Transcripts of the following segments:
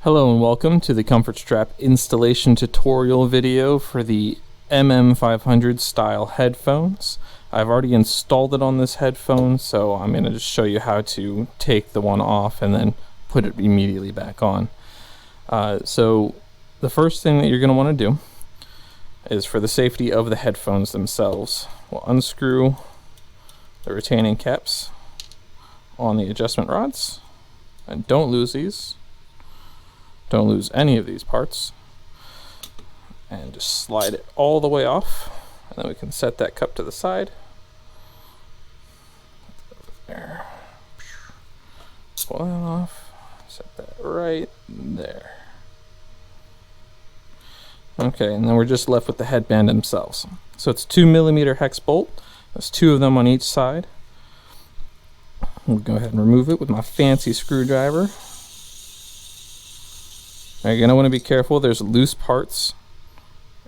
Hello and welcome to the comfort strap installation tutorial video for the MM500 style headphones. I've already installed it on this headphone, so I'm going to just show you how to take the one off and then put it immediately back on. So the first thing that you're going to want to do is, for the safety of the headphones themselves, we'll unscrew the retaining caps on the adjustment rods, and don't lose these. Don't lose any of these parts, and just slide it all the way off, and then we can set that cup to the side. There. Pull that off, set that right there. Okay, and then we're just left with the headband themselves. So it's 2mm hex bolt. There's 2 of them on each side. We'll go ahead and remove it with my fancy screwdriver. Now you're going to want to be careful. There's loose parts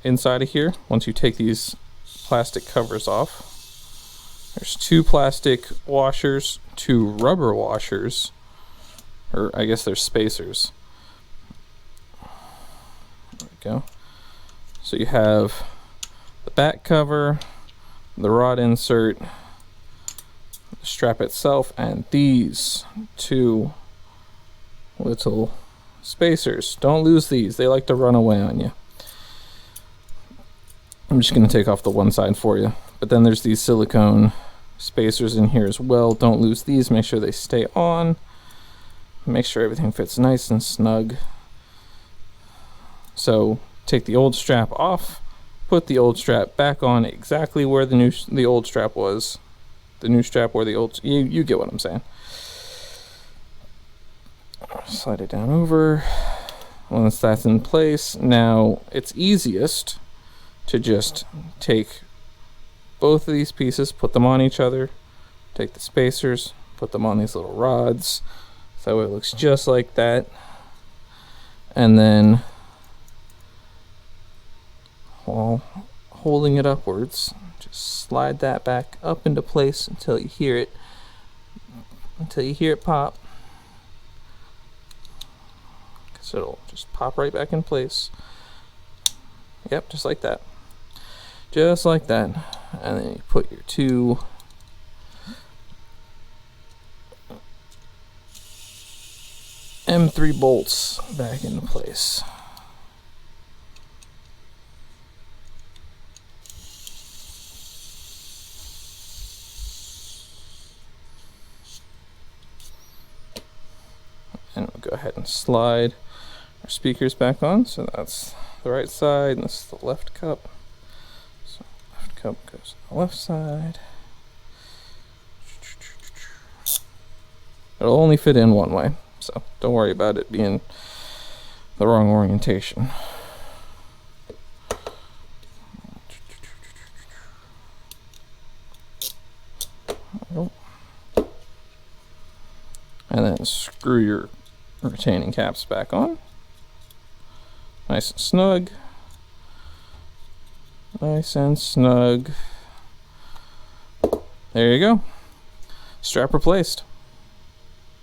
inside of here once you take these plastic covers off. There's 2 plastic washers, 2 rubber washers, or I guess they're spacers. There we go. So you have the back cover, the rod insert, the strap itself, and these 2 little spacers. Don't lose these, they like to run away on you. I'm just going to take off the one side for you, but then there's these silicone spacers in here as well. Don't lose these, make sure they stay on, make sure everything fits nice and snug. So take the old strap off, put the old strap back on exactly where the old strap was. The new strap where the old, you get what I'm saying. Slide it down over. Once that's in place, now it's easiest to just take both of these pieces, put them on each other, take the spacers, put them on these little rods, so it looks just like that, and then while holding it upwards, just slide that back up into place until you hear it pop. So it'll just pop right back in place. Yep, just like that. Just like that. And then you put your 2 M3 bolts back into place. And we'll go ahead and slide our speakers back on. So that's the right side, and this is the left cup. So left cup goes to the left side. It'll only fit in one way, so don't worry about it being the wrong orientation. And then screw your retaining caps back on. Nice and snug. Nice and snug. There you go. Strap replaced.